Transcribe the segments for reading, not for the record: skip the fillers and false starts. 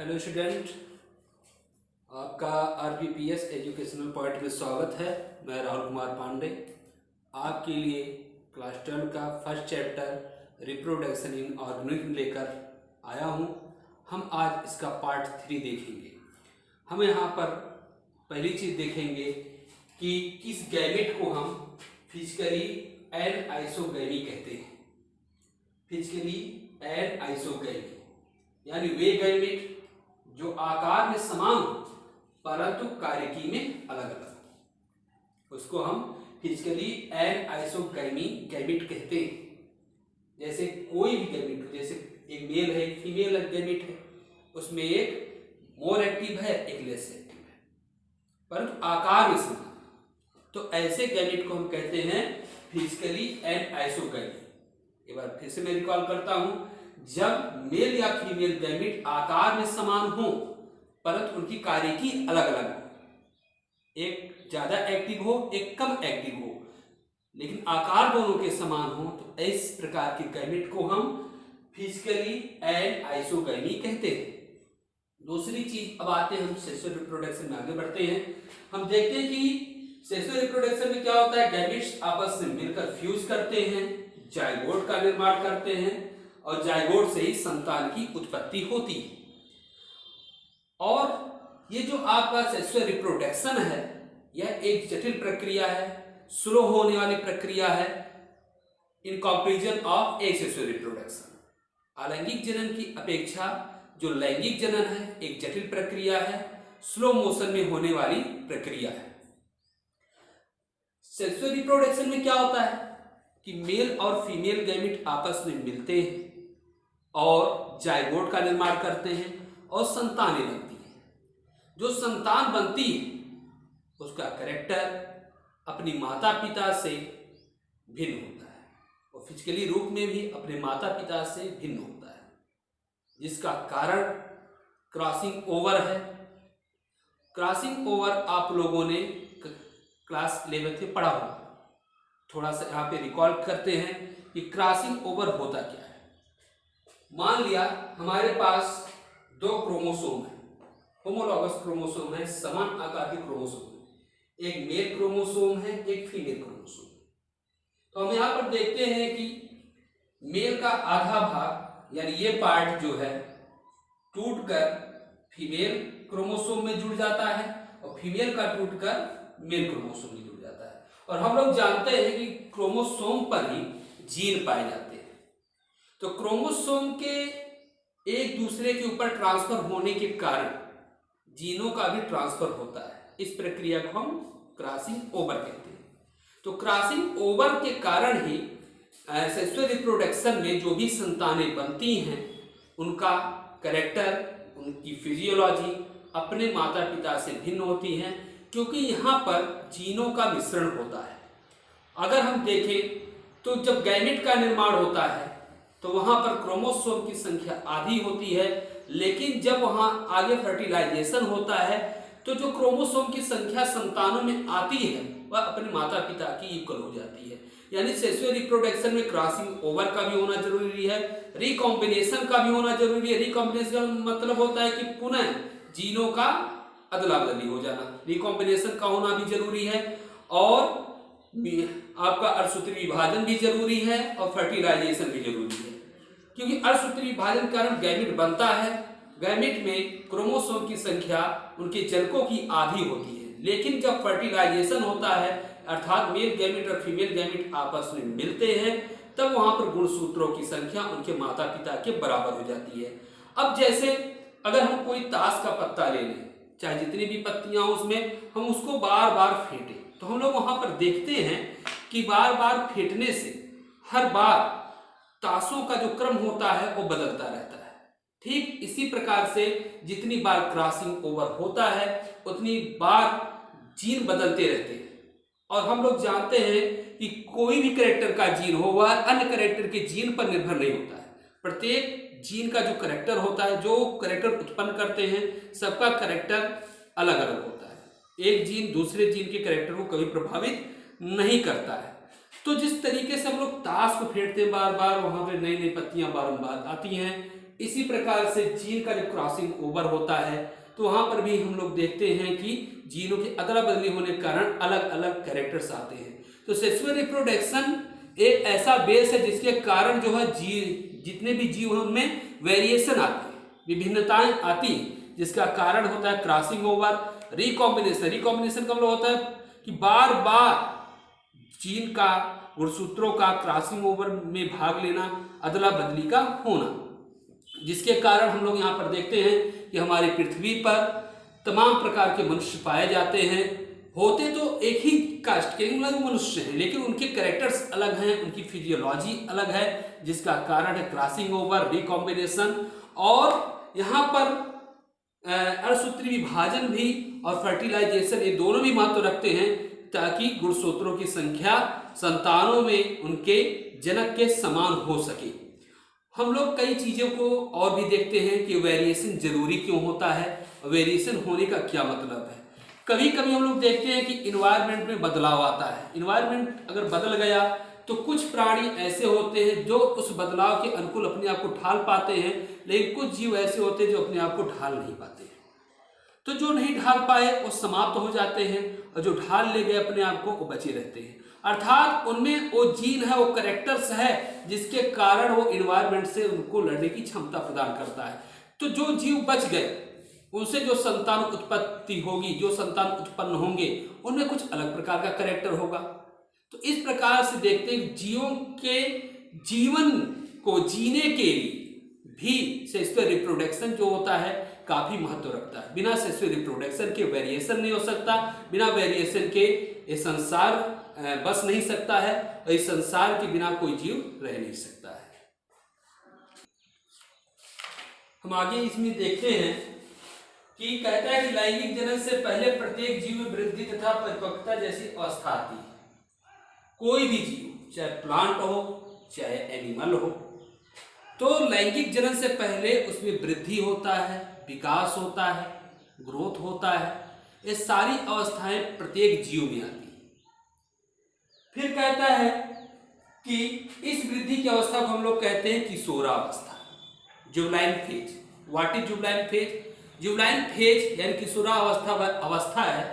Hello student, आपका आरबीपीएस educational point में स्वागत है। मैं राहुल कुमार पांडे आपके लिए क्लास 12 का first chapter reproduction in organism लेकर आया हूं। हम आज इसका पार्ट 3 देखेंगे। हम यहाँ पर पहली चीज़ देखेंगे कि किस गैमेट को हम फिजिकली एनआइसोगैमी कहते हैं। फिजिकली एनआइसोगैमी यानी वे गैमेट जो आकार में समान हो परंतु कार्यकी में अलग अलग, उसको हम फिजिकली एनआइसोगैमी गैमेट कहते हैं। जैसे कोई भी गैमेट हो, जैसे एक मेल है एक फीमेल गैमेट है, उसमें एक मोर एक्टिव है एक लेस एक्टिव है परंतु आकार में समान, तो ऐसे गैमेट को हम कहते हैं फिजिकली एनआइसोगैमी। एक बार फिर से मैं रिकॉल करता हूं, जब मेल या फीमेल गैमेट आकार में समान हो परंतु उनकी कार्यकी अलग अलग हो, एक ज्यादा एक्टिव हो एक कम एक्टिव हो, लेकिन आकार दोनों के समान हो, तो इस प्रकार के गैमेट को हम फिजिकली एनआइसोगैमी कहते हैं। दूसरी चीज, अब आते हैं हम सेक्सुअल रिप्रोडक्शन में आगे बढ़ते हैं। हम देखते हैं कि सेक्सुअल रिप्रोडक्शन में क्या होता है, गैमेट्स आपस में मिलकर फ्यूज करते हैं, जाइगोट का निर्माण करते हैं और जाइगोट से ही संतान की उत्पत्ति होती है। और ये जो आपका सेक्सुअल रिप्रोडक्शन है यह एक जटिल प्रक्रिया है, स्लो होने वाली प्रक्रिया है in comparison of asexual reproduction. अलैंगिक जनन की अपेक्षा जो लैंगिक जनन है एक जटिल प्रक्रिया है, स्लो मोशन में होने वाली प्रक्रिया है। सेक्सुअल रिप्रोडक्शन में क्या होता है कि मेल और फीमेल गैमेट आपस में मिलते हैं और जाइगोट का निर्माण करते हैं और संतानें बनती हैं। जो संतान बनती है उसका कैरेक्टर अपनी माता पिता से भिन्न होता है और फिजिकली रूप में भी अपने माता पिता से भिन्न होता है, जिसका कारण क्रॉसिंग ओवर है। क्रॉसिंग ओवर आप लोगों ने क्लास 11 में पढ़ा होगा। थोड़ा सा यहाँ पे रिकॉल करते हैं कि क्रॉसिंग ओवर होता क्या है। मान लिया हमारे पास दो क्रोमोसोम है, होमोलॉगस क्रोमोसोम है, समान आकार के क्रोमोसोम है, एक मेल क्रोमोसोम है एक फीमेल क्रोमोसोम है। तो हम यहाँ पर देखते हैं कि मेल का आधा भाग यानी ये पार्ट जो है टूटकर फीमेल क्रोमोसोम में जुड़ जाता है और फीमेल का टूटकर मेल क्रोमोसोम में जुड़ जाता है। और हम लोग जानते हैं कि क्रोमोसोम पर ही जीन पाए जाते हैं, तो क्रोमोसोम के एक दूसरे के ऊपर ट्रांसफर होने के कारण जीनों का भी ट्रांसफर होता है। इस प्रक्रिया को हम क्रॉसिंग ओवर कहते हैं। तो क्रॉसिंग ओवर के कारण ही सेक्सुअल रिप्रोडक्शन में जो भी संतानें बनती हैं उनका कैरेक्टर, उनकी फिजियोलॉजी अपने माता पिता से भिन्न होती हैं, क्योंकि यहाँ पर जीनों का मिश्रण होता है। अगर हम देखें तो जब गैमेट का निर्माण होता है तो वहां पर क्रोमोसोम की संख्या आधी होती है, लेकिन जब वहां आगे फर्टिलाइजेशन होता है तो जो क्रोमोसोम की संख्या संतानों में आती है वह अपने माता पिता की इक्वल हो जाती है। यानी सेक्सुअल रिप्रोडक्शन में क्रॉसिंग ओवर का भी होना जरूरी है, रिकॉम्बिनेशन का भी होना जरूरी है। रिकॉम्बिनेशन मतलब होता है कि पुनः जीनों का अदला बदली हो जाना, रिकॉम्बिनेशन का होना भी जरूरी है और आपका अर्धसूत्री विभाजन भी जरूरी है और फर्टिलाइजेशन भी जरूरी है। क्योंकि अर्धसूत्री विभाजन के कारण गैमेट बनता है, गैमेट में क्रोमोसोम की संख्या उनके जनकों की आधी होती है, लेकिन जब फर्टिलाइजेशन होता है अर्थात मेल गैमेट और फीमेल गैमेट आपस में मिलते हैं तब वहां पर गुणसूत्रों की संख्या उनके माता पिता के बराबर हो जाती है। अब जैसे अगर हम कोई ताश का पत्ता ले लें, चाहे जितनी भी पत्तियां हो उसमें, हम उसको बार बार फेंटें तो हम लोग वहां पर देखते हैं कि बार बार फेंटने से हर बार ताशों का जो क्रम होता है वो बदलता रहता है। ठीक इसी प्रकार से जितनी बार क्रॉसिंग ओवर होता है उतनी बार जीन बदलते रहते हैं। और हम लोग जानते हैं कि कोई भी कैरेक्टर का जीन हो वह अन्य कैरेक्टर के जीन पर निर्भर नहीं होता है। प्रत्येक जीन का जो कैरेक्टर होता है, जो कैरेक्टर उत्पन्न करते हैं, सबका कैरेक्टर अलग अलग होता है। एक जीन दूसरे जीन के कैरेक्टर को कभी प्रभावित नहीं करता है। तो जिस तरीके से हम लोग ताश को फेंटते हैं बार बार, वहां पे नई नई पत्तियां बारंबार आती हैं, इसी प्रकार से जीन का जब क्रॉसिंग ओवर होता है तो वहां पर भी हम लोग देखते हैं कि जीनों की अदला बदली होने के कारण अलग अलग कैरेक्टर्स आते हैं। तो सेक्सुअल रिप्रोडक्शन एक ऐसा बेस है जिसके कारण जो है जितने भी जीव हैं उनमें वेरिएशन आते हैं, विभिन्नताएं आती हैं, जिसका कारण होता है क्रॉसिंग ओवर, रिकॉम्बिनेशन। रिकॉम्बिनेशन का मतलब होता है कि बार बार जीन का, गुणसूत्रों का क्रॉसिंग ओवर में भाग लेना, अदला बदली का होना, जिसके कारण हम लोग यहाँ पर देखते हैं कि हमारी पृथ्वी पर तमाम प्रकार के मनुष्य पाए जाते हैं। होते तो एक ही कास्ट के मनुष्य हैं, लेकिन उनके कैरेक्टर्स अलग हैं, उनकी फिजियोलॉजी अलग है, जिसका कारण है क्रॉसिंग ओवर, रिकॉम्बिनेशन। और यहाँ पर अणुसूत्री विभाजन भी और फर्टिलाइजेशन, ये दोनों भी महत्व रखते हैं ताकि गुणसूत्रों की संख्या संतानों में उनके जनक के समान हो सके। हम लोग कई चीज़ों को और भी देखते हैं कि वेरिएशन जरूरी क्यों होता है, वेरिएशन होने का क्या मतलब है। कभी कभी हम लोग देखते हैं कि इन्वायरमेंट में बदलाव आता है। इन्वायरमेंट अगर बदल गया तो कुछ प्राणी ऐसे होते हैं जो उस बदलाव के अनुकूल अपने आप को ढाल पाते हैं, लेकिन कुछ जीव ऐसे होते हैं जो अपने आप को ढाल नहीं पाते। तो जो नहीं ढाल पाए वो समाप्त हो जाते हैं, और जो ढाल ले गए अपने आप को वो बचे रहते हैं। अर्थात उनमें वो जीन है, वो कैरेक्टर्स है, जिसके कारण वो इन्वायरमेंट से उनको लड़ने की क्षमता प्रदान करता है। तो जो जीव बच गए उनसे जो संतान उत्पत्ति होगी, जो संतान उत्पन्न होंगे, उनमें कुछ अलग प्रकार का कैरेक्टर होगा। तो इस प्रकार से देखते हैं जीवों के जीवन को जीने के लिए भी सेक्सुअल रिप्रोडक्शन जो होता है काफी महत्व रखता है। बिना सेक्सुअल रिप्रोडक्शन के वेरिएशन नहीं हो सकता, बिना वेरिएशन के ये संसार बस नहीं सकता है, और इस संसार के बिना कोई जीव रह नहीं सकता है। हम आगे इसमें देखते हैं कि कहता है कि लैंगिक जनन से पहले प्रत्येक जीव में वृद्धि तथा परिपक्वता जैसी अवस्था आती है। कोई भी जीव, चाहे प्लांट हो चाहे एनिमल हो, तो लैंगिक जनन से पहले उसमें वृद्धि होता है, विकास होता है, ग्रोथ होता है। ये सारी अवस्थाएं प्रत्येक जीव में आती है। फिर कहता है कि इस वृद्धि की अवस्था को हम लोग कहते हैं किशोरावस्था, juvenile phase. What is juvenile phase? Juvenile phase यानी किशोरावस्था वह अवस्था है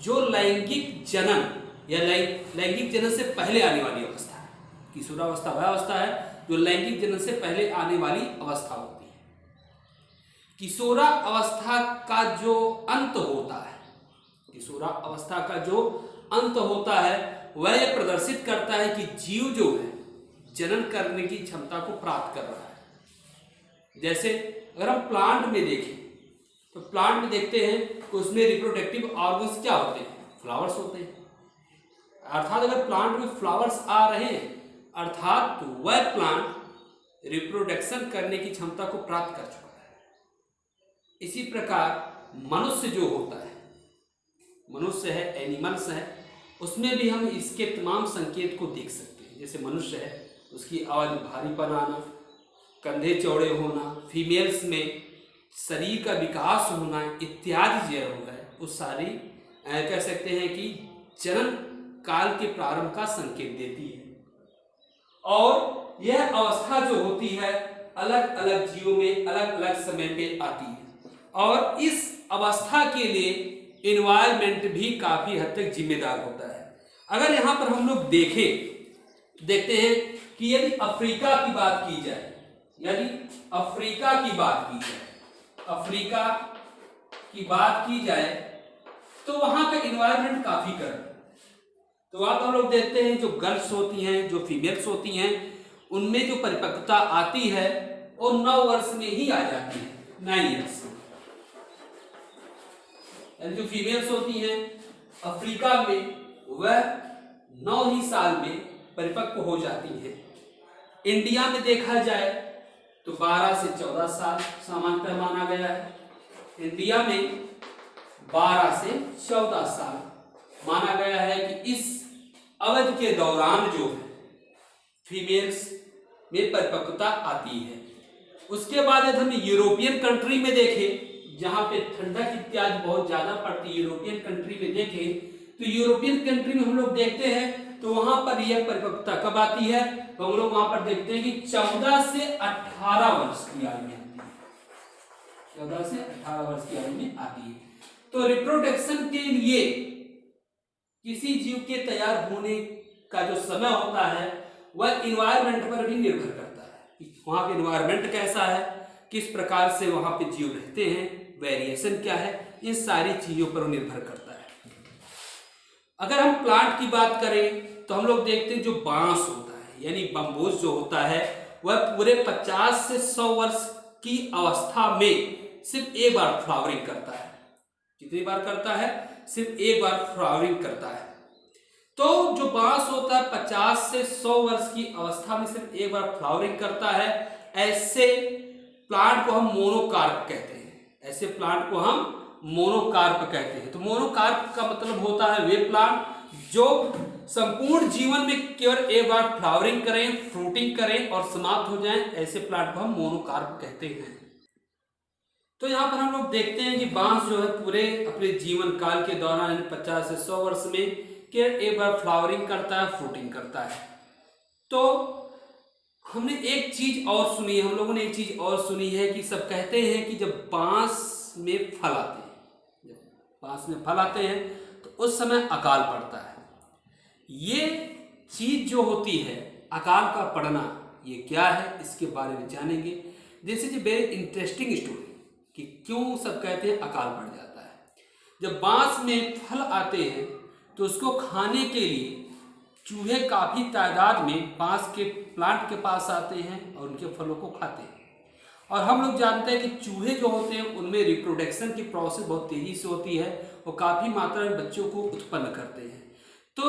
जो लैंगिक जनन या लैंगिक जनन से पहले आने वाली अवस्था है। किशोरावस्था वह अवस्था है जो लैंगिक जनन से पहले आने वाली अवस्था होती है। किशोरा अवस्था का जो अंत होता है, किशोरा अवस्था का जो अंत होता है वह यह प्रदर्शित करता है कि जीव जो है जनन करने की क्षमता को प्राप्त कर रहा है। जैसे अगर हम प्लांट में देखें तो प्लांट में देखते हैं कि उसमें रिप्रोडक्टिव ऑर्गन्स क्या होते हैं? फ्लावर्स होते हैं। अर्थात अगर प्लांट में फ्लावर्स आ रहे हैं अर्थात तो वह प्लांट रिप्रोडक्शन करने की क्षमता को प्राप्त कर चुका है। इसी प्रकार मनुष्य जो होता है, मनुष्य है, एनिमल्स है, उसमें भी हम इसके तमाम संकेत को देख सकते हैं। जैसे मनुष्य है, उसकी आवाज भारीपन आना, कंधे चौड़े होना, फीमेल्स में शरीर का विकास होना इत्यादि जो है वो सारी कह सकते हैं कि जनन काल के प्रारंभ का संकेत देती है। और यह अवस्था जो होती है अलग अलग जीवों में अलग अलग समय पे आती है, और इस अवस्था के लिए इन्वायरमेंट भी काफी हद तक जिम्मेदार होता है। अगर यहाँ पर हम लोग देखते हैं कि यदि अफ्रीका की बात की जाए, यदि अफ्रीका की बात की जाए, अफ्रीका की बात की जाए तो वहां का इन्वायरमेंट काफी गर्म। तो वहां पर हम लोग देखते हैं जो गर्ल्स होती हैं, जो फीमेल्स होती हैं, उनमें जो परिपक्वता आती है वो 9 वर्ष में ही आ जाती है, 9 ईयर्स। जो फीमेल्स होती हैं अफ्रीका में वह 9 ही साल में परिपक्व हो जाती है। इंडिया में देखा जाए तो 12 से 14 साल सामान्यतः माना गया है। इंडिया में 12 से 14 साल माना गया है कि इस अवधि के दौरान जो है फीमेल्स में परिपक्वता आती है। उसके बाद यदि हम यूरोपियन कंट्री में देखें जहां पे ठंडक इत्यादि बहुत ज्यादा पड़ती है, यूरोपियन कंट्री में देखें तो यूरोपियन कंट्री में हम लोग देखते हैं तो वहां पर यह परिपक्वता कब आती है? तो हम लोग वहां पर देखते हैं कि 14 से 18 वर्ष की आयु में 14 से 18 वर्ष की आयु में आती है। तो रिप्रोडक्शन के लिए किसी जीव के तैयार होने का जो समय होता है वह इन्वायरमेंट पर भी निर्भर करता है कि वहाँ का इन्वायरमेंट कैसा है, किस प्रकार से वहाँ पे जीव रहते हैं, वेरिएशन क्या है, इन सारी चीजों पर निर्भर करता है। अगर हम प्लांट की बात करें तो हम लोग देखते हैं जो बांस होता है यानी बम्बूस जो होता है वह पूरे 50 से 100 वर्ष की अवस्था में सिर्फ एक बार फ्लावरिंग करता है। कितनी बार करता है? सिर्फ एक बार फ्लावरिंग करता है। तो जो बांस होता है 50 से 100 वर्ष की अवस्था में सिर्फ एक बार फ्लावरिंग करता है। ऐसे प्लांट को हम मोनोकार्प कहते हैं। ऐसे प्लांट को हम मोनोकार्प कहते हैं। तो मोनोकार्प का मतलब होता है वे प्लांट जो संपूर्ण जीवन में केवल एक बार फ्लावरिंग करें, फ्रूटिंग करें और समाप्त हो जाएं। ऐसे प्लांट को हम मोनोकार्प कहते हैं। तो यहाँ पर हम लोग देखते हैं कि बांस जो है पूरे अपने जीवन काल के दौरान 50 से 100 वर्ष में केवल एक बार फ्लावरिंग करता है, फ्रूटिंग करता है। तो हमने एक चीज और सुनी है, हम लोगों ने एक चीज और सुनी है कि सब कहते हैं कि जब बांस में फल आते हैं, जब बांस में फल आते हैं तो उस समय अकाल पड़ता है। ये चीज जो होती है अकाल का पड़ना, ये क्या है इसके बारे में जानेंगे। This is a very interesting story कि क्यों सब कहते हैं अकाल पड़ जाता है। जब बांस में फल आते हैं तो उसको खाने के लिए चूहे काफी तादाद में बांस के प्लांट के पास आते हैं और उनके फलों को खाते हैं। और हम लोग जानते हैं कि चूहे जो होते हैं उनमें रिप्रोडक्शन की प्रोसेस बहुत तेजी से होती है, वो काफी मात्रा में बच्चों को उत्पन्न करते हैं। तो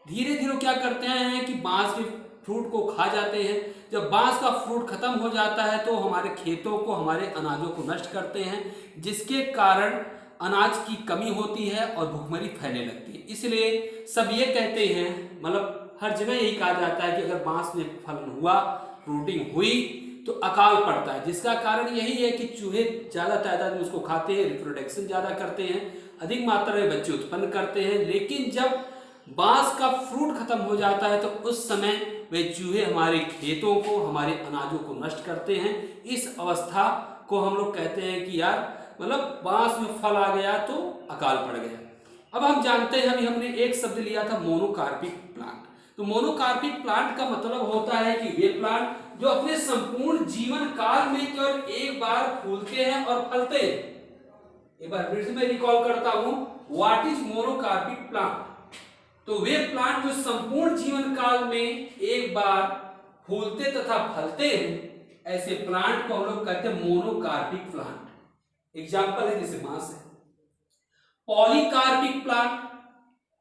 धीरे धीरे क्या करते हैं कि बांस के फ्रूट को खा जाते हैं। जब बांस का फ्रूट खत्म हो जाता है तो हमारे खेतों को, हमारे अनाजों को नष्ट करते हैं, जिसके कारण अनाज की कमी होती है और भूखमरी फैलने लगती है। इसलिए सब ये कहते हैं, मतलब हर जगह यही कहा जाता है कि अगर बांस में फलन हुआ, फ्रूटिंग हुई तो अकाल पड़ता है। जिसका कारण यही है कि चूहे ज्यादा तादाद में उसको खाते हैं, रिप्रोडक्शन ज्यादा करते हैं, अधिक मात्रा में बच्चे उत्पन्न करते हैं। लेकिन जब बांस का फ्रूट खत्म हो जाता है तो उस समय वे चूहे हमारे खेतों को, हमारे अनाजों को नष्ट करते हैं। इस अवस्था को हम लोग कहते हैं कि यार मतलब बांस में फल आ गया तो अकाल पड़ गया। अब हम जानते हैं, अभी हमने एक शब्द लिया था मोनोकार्पिक प्लांट। तो मोनोकार्पिक प्लांट का मतलब होता है कि वे प्लांट जो अपने संपूर्ण जीवन काल में केवल एक बार फूलते हैं और फलते हैं। एक बार फिर से मैं रिकॉल करता हूं, व्हाट इज मोनोकार्पिक प्लांट। तो वे प्लांट जो संपूर्ण जीवन काल में एक बार फूलते तथा फलते हैं, ऐसे प्लांट को हम लोग कहते हैं मोनोकार्पिक प्लांट। एग्जाम्पल है जैसे बांस है। पॉलीकार्पिक प्लांट,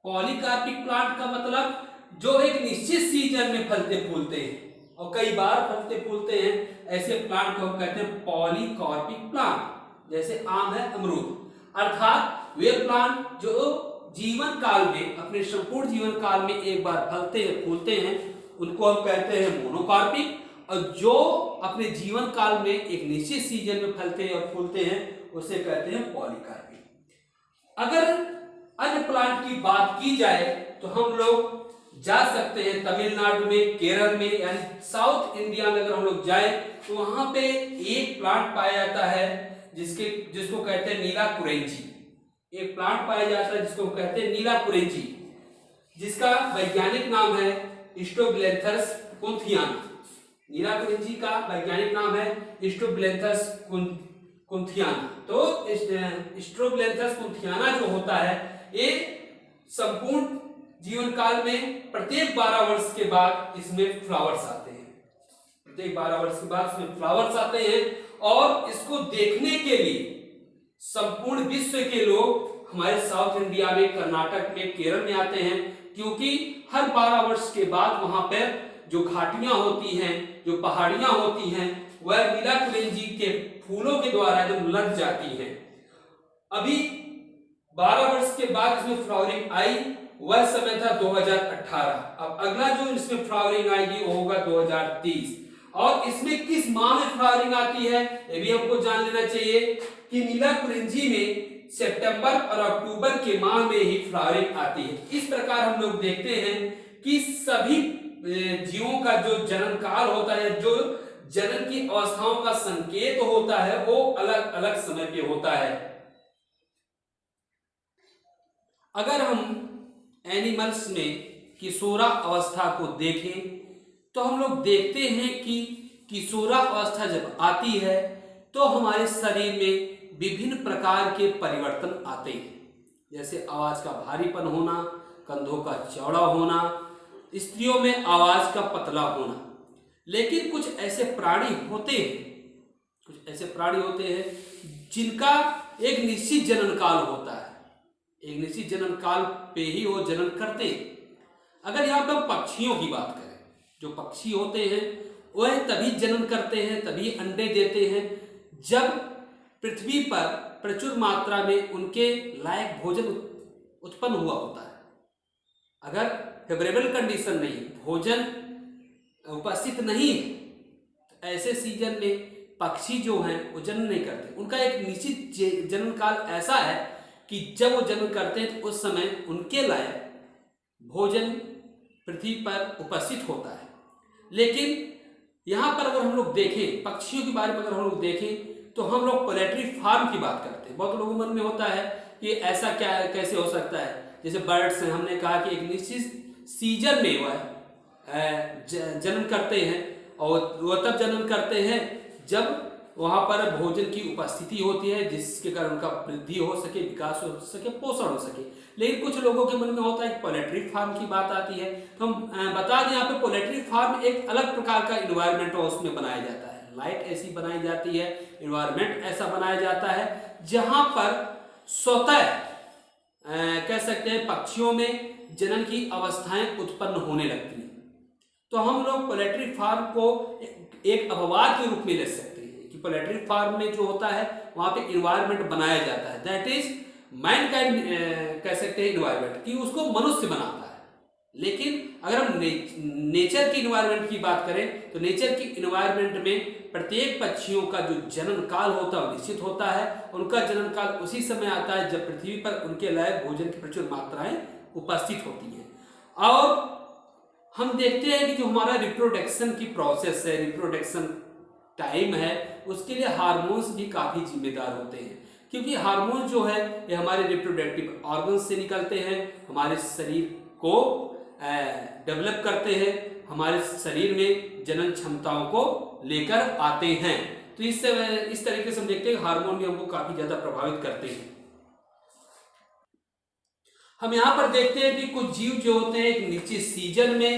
पॉलीकार्पिक प्लांट का मतलब जो एक निश्चित सीजन में फलते फूलते हैं और कई बार फलते फूलते हैं, ऐसे प्लांट को हम कहते हैं पॉलीकार्पिक प्लांट। जैसे आम है, अमरूद, अर्थात वे प्लांट जो जीवन काल में, अपने संपूर्ण जीवन काल में एक बार फलते हैं, फूलते हैं, उनको हम कहते हैं मोनोकार्पिक। और जो अपने जीवन काल में एक निश्चित सीजन में फलते हैं और फूलते हैं, उसे कहते हैं पॉलीकार्पिक। अगर अन्य प्लांट की बात की जाए तो हम लोग जा सकते हैं तमिलनाडु में, केरल में, यानी साउथ इंडिया में अगर हम लोग जाए तो वहां पे एक प्लांट पाया जाता है जिसको कहते हैं नीलाकुरेंजी। एक प्लांट पाया जाता है जिसको कहते हैं नीलाकुरेंजी, जिसका वैज्ञानिक नाम है स्ट्रोबिलेंथस कुंथियाना। नीलाकुरेंजी का वैज्ञानिक नाम है स्ट्रोबिलेंथस कुंथियाना। तो स्ट्रोबिलेंथस कुंथियाना जो होता है, ये संपूर्ण जीवन काल में प्रत्येक 12 वर्ष के बाद इसमें फ्लावर्स आते हैं। प्रत्येक 12 वर्ष के बाद इसमें फ्लावर्स आते हैं और इसको देखने के लिए संपूर्ण विश्व के लोग हमारे साउथ इंडिया में, कर्नाटक में, केरल में आते हैं, क्योंकि हर 12 वर्ष के बाद वहां पर जो घाटियां होती हैं, जो पहाड़ियां होती हैं, वह नीलाकुरेंजी के फूलों के द्वारा एकदम लग जाती हैं। अभी 12 वर्ष के बाद इसमें फ्लावरिंग आई, वह समय था 2018। अब अगला जो इसमें फ्लावरिंग आएगी वो होगा 2030। और इसमें किस माह में फ्लावरिंग आती है ये भी हमको जान लेना चाहिए कि नीलाकुरेंजी में सितंबर और अक्टूबर के माह में ही फ्लावरिंग आती है। इस प्रकार हम लोग देखते हैं कि सभी जीवों का जो जन्म काल होता है, जो जनन की अवस्थाओं का संकेत होता है वो अलग अलग समय पे होता है। अगर हम एनिमल्स में किशोरावस्था को देखें तो हम लोग देखते हैं कि किशोरावस्था जब आती है तो हमारे शरीर में विभिन्न प्रकार के परिवर्तन आते हैं, जैसे आवाज का भारीपन होना, कंधों का चौड़ा होना, स्त्रियों में आवाज का पतला होना। लेकिन कुछ ऐसे प्राणी होते हैं जिनका एक निश्चित जनन काल होता है, एक निश्चित जनन काल पे ही वो जनन करते हैं। अगर यहाँ पर पक्षियों की बात करें, जो पक्षी होते हैं वह तभी जनन करते हैं, तभी अंडे देते हैं जब पृथ्वी पर प्रचुर मात्रा में उनके लायक भोजन उत्पन्न हुआ होता है। अगर फेवरेबल कंडीशन नहीं, भोजन उपस्थित नहीं है, तो ऐसे सीजन में पक्षी जो हैं वो जनन नहीं करते। उनका एक निश्चित जनन काल ऐसा है कि जब वो जनन करते हैं तो उस समय उनके लायक भोजन पृथ्वी पर उपस्थित होता है। लेकिन यहाँ पर अगर हम लोग देखें, पक्षियों के बारे में अगर हम लोग देखें तो हम लोग पोल्ट्री फार्म की बात करते हैं। बहुत लोगों के मन में होता है कि ऐसा क्या कैसे हो सकता है, जैसे बर्ड्स हैं, हमने कहा कि एक निश्चित सीजन में वह जनन करते हैं और वह तब जनन करते हैं जब वहाँ पर भोजन की उपस्थिति होती है जिसके कारण उनका वृद्धि हो सके, विकास हो सके, पोषण हो सके। लेकिन कुछ लोगों के मन में होता है कि पोल्ट्री फार्म की बात आती है तो हम बता दें यहाँ पे पोल्ट्री फार्म एक अलग प्रकार का इन्वायरमेंट उसमें बनाया जाता है, लाइट ऐसी बनाई जाती है, इन्वायरमेंट ऐसा बनाया जाता है जहाँ पर स्वतः कह सकते हैं पक्षियों में जनन की अवस्थाएं उत्पन्न होने लगती हैं। तो हम लोग पोल्ट्री फार्म को एक अपवाद के रूप में ले सकते हैं कि पोल्ट्री फार्म में जो होता है वहाँ पे इन्वायरमेंट बनाया जाता है, दैट इज मैनकाइंड कह सकते हैं इन्वायरमेंट, कि उसको मनुष्य बनाता है। लेकिन अगर हम नेचर की इन्वायरमेंट की बात करें तो नेचर की इन्वायरमेंट में प्रत्येक पक्षियों का जो जनन काल होता है निश्चित होता है। उनका जनन काल उसी समय आता है जब पृथ्वी पर उनके लायक भोजन की प्रचुर मात्राएं उपस्थित होती है। और हम देखते हैं कि जो हमारा रिप्रोडक्शन की प्रोसेस है, रिप्रोडक्शन टाइम है, उसके लिए हार्मोन्स भी काफी जिम्मेदार होते हैं, क्योंकि हार्मोन जो है ये हमारे रिप्रोडक्टिव ऑर्गन्स से निकलते हैं, हमारे शरीर को डेवलप करते हैं, हमारे शरीर में जनन क्षमताओं को लेकर आते हैं। तो इस तरीके से हम देखते हैं हार्मोन भी हमको काफी ज्यादा प्रभावित करते हैं। हम यहाँ पर देखते हैं कि कुछ जीव जो होते हैं एक निश्चित सीजन में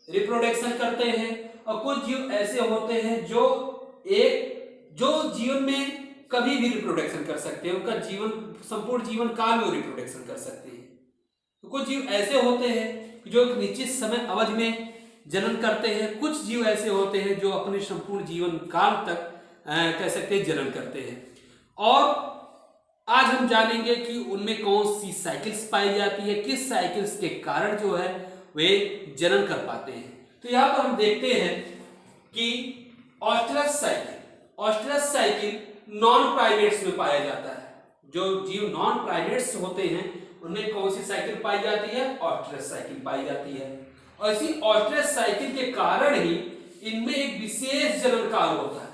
रिप्रोडक्शन करते हैं और कुछ जीव ऐसे होते हैं जो जीवन में कभी भी रिप्रोडक्शन कर सकते हैं, उनका जीवन संपूर्ण जीवन काल में रिप्रोडक्शन कर सकते हैं। तो कुछ जीव ऐसे होते हैं जो एक निश्चित समय अवधि में जनन करते हैं, कुछ जीव ऐसे होते हैं जो अपने संपूर्ण जीवन काल तक कह सकते हैं जनन करते हैं। और आज हम जानेंगे कि उनमें कौन सी साइकिल्स पाई जाती है, किस साइकिल्स के कारण जो है वे जनन कर पाते हैं। तो यहाँ पर हम देखते हैं कि ऑस्ट्रस साइकिल नॉन प्राइमेट्स में पाया जाता है। जो जीव नॉन प्राइमेट्स होते हैं उनमें कौन सी साइकिल पाई जाती है, ऑस्ट्रस साइकिल पाई जाती है। और इसी ऑस्ट्रस साइकिल के कारण ही इनमें एक विशेष जनन काल होता है।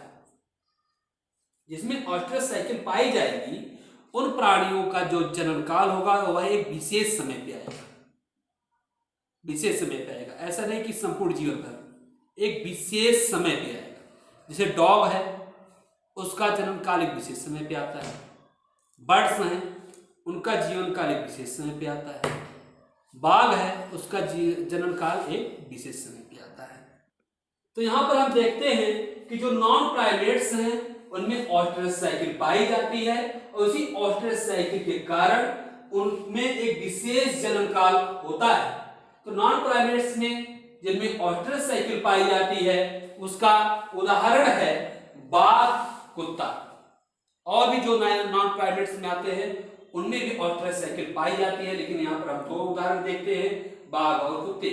जिसमें ऑस्ट्रस साइकिल पाई जाएगी उन प्राणियों का जो जनन काल होगा वह एक विशेष समय पे आएगा, विशेष समय पे आएगा। ऐसा नहीं कि संपूर्ण जीवन भर, एक विशेष समय पे आएगा। जैसे डॉग है उसका जन्म काल एक विशेष समय पे आता है, बर्ड्स हैं उनका जीवन काल एक विशेष समय पे आता है, बाघ है उसका जन्म काल एक विशेष समय पे आता है। तो यहाँ पर हम देखते हैं कि जो नॉन प्राइमेट्स हैं उनमें ऑस्ट्रस साइकिल पाई जाती है और उसी ऑस्ट्रस साइकिल के कारण उनमें एक विशेष जन्म काल होता है। तो नॉन प्राइमेट्स में जिनमें ऑस्ट्रस साइकिल पाई जाती है उसका उदाहरण है बाघ, कुत्ता। और भी जो नॉन प्राइमेट्स में आते हैं उनमें भी ऑस्ट्रस साइकिल पाई जाती है, लेकिन यहाँ पर हम दो उदाहरण देखते हैं, बाघ और कुत्ते।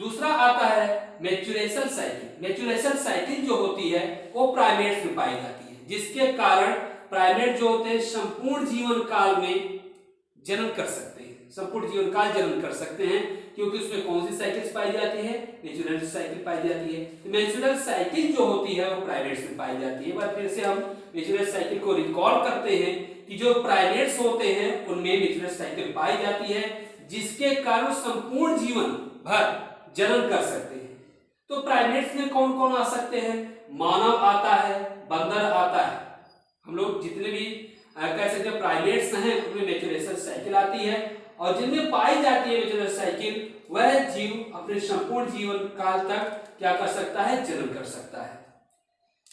दूसरा आता है मैच्योरेशन साइकिल। मैच्योरेशन साइकिल जो होती है वो प्राइमेट्स में पाई जाती है, जिसके कारण प्राइमेट जो होते हैं संपूर्ण जीवन काल में जनन कर सकते हैं, संपूर्ण जीवन काल जनन कर सकते हैं, क्योंकि उसमें कौन सी साइकिल्स पाई जाती है? नेचुरल साइकिल पाई जाती है। तो नेचुरल साइकिल जो होती है वो प्राइमेट्स में पाई जाती है। एक बार फिर से हम नेचुरल साइकिल को रिकॉल करते हैं कि जो प्राइमेट्स होते हैं उनमें नेचुरल साइकिल पाई जाती है, जिसके कारण संपूर्ण जीवन भर जनन कर सकते हैं। तो प्राइमेट्स में कौन कौन आ सकते हैं? मानव आता है, बंदर आता है। हम लोग जितने भी कह सकते हैं प्राइमेट्स हैं उनमें नेचुरल साइकिल आती है, और जिनमें पाई जाती है नेचुरल साइकिल वह जीव अपने संपूर्ण जीवन काल तक क्या कर सकता है? जनन कर सकता है।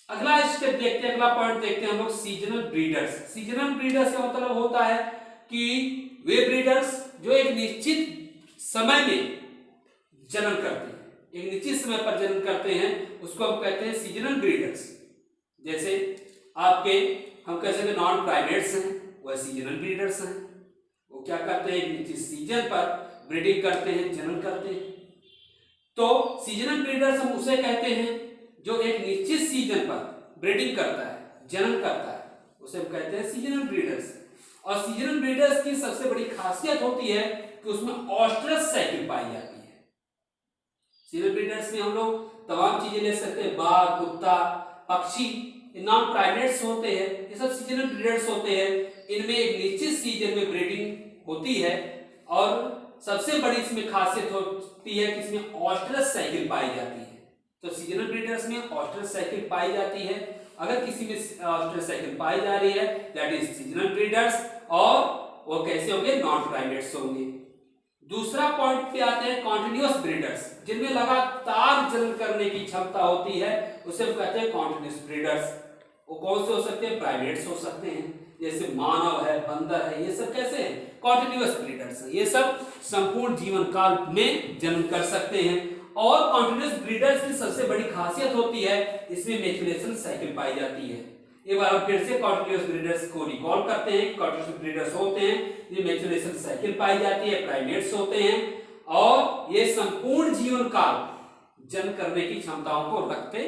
अगला स्टेप देखते हैं, अगला पॉइंट देखते हैं हम लोग सीजनल ब्रीडर्स। सीजनल ब्रीडर्स का मतलब होता है कि वे ब्रीडर्स जो एक निश्चित समय में जनन करते हैं, एक निश्चित समय पर जनन करते हैं, उसको हम कहते हैं सीजनल ब्रीडर्स। जैसे आपके हम कह सकते हैं नॉन प्राइमेट्स हैं, वह सीजनल ब्रीडर्स हैं। वो क्या करते हैं? एक निश्चित सीजन पर ब्रीडिंग करते हैं, जनन करते हैं। तो सीजनल ब्रीडर्स हम उसे कहते हैं जो एक निश्चित सीजन पर ब्रीडिंग करता है, जनन करता है, उसे हम कहते हैं सीजनल ब्रीडर्स। और सीजनल ब्रीडर्स की सबसे बड़ी खासियत होती है कि उसमें ऑस्ट्रस साइकिल पाई जाती है। सीजनल ब्रीडर्स में हम लोग तमाम चीजें ले सकते हैं, बाघ, कुत्ता, पक्षी, नॉन प्राइमेट्स होते हैं, ये सब सीजनल ब्रीडर्स होते हैं। इनमें एक निश्चित सीजन में ब्रीडिंग होती है, और सबसे बड़ी इसमें खासियत होती है कि इसमें ऑस्ट्रस साइकिल पाई जाती है। तो सीजनल ब्रीडर्स में ऑस्ट्रस साइकिल पाई जाती है। अगर किसी में ऑस्ट्रस साइकिल पाई जा रही है दैट इज सीजनल ब्रीडर्स, और वो कैसे होंगे? नॉन प्राइमेट्स होंगे। दूसरा पॉइंट पे आते हैं कॉन्टिन्यूअस ब्रीडर्स, जिनमें लगातार जनन करने की क्षमता होती है, उसे हम कहते हैं कॉन्टिन्यूअस ब्रीडर्स। वो कौन से हो सकते हैं? प्राइमेट्स हो सकते हैं, जैसे मानव है, बंदर है, ये सब कैसे हैं? कॉन्टिन्यूअस ब्रीडर्स हैं। ये सब संपूर्ण जीवन काल में जनन कर सकते हैं। और कॉन्टिन्यूअस ब्रीडर्स की सबसे बड़ी खासियत होती है इसमें मैच्योरेशन साइकिल पाई जाती है। एक बार हम फिर से कॉन्टिन्यूअस ब्रीडर्स को रिकॉल करते हैं। कॉन्टिन्यूअस ब्रीडर्स होते हैं, ये मैच्योरेशन साइकिल पाई जाती है, प्राइमेट्स होते हैं, और ये संपूर्ण जीवन काल जनन करने की क्षमताओं को रखते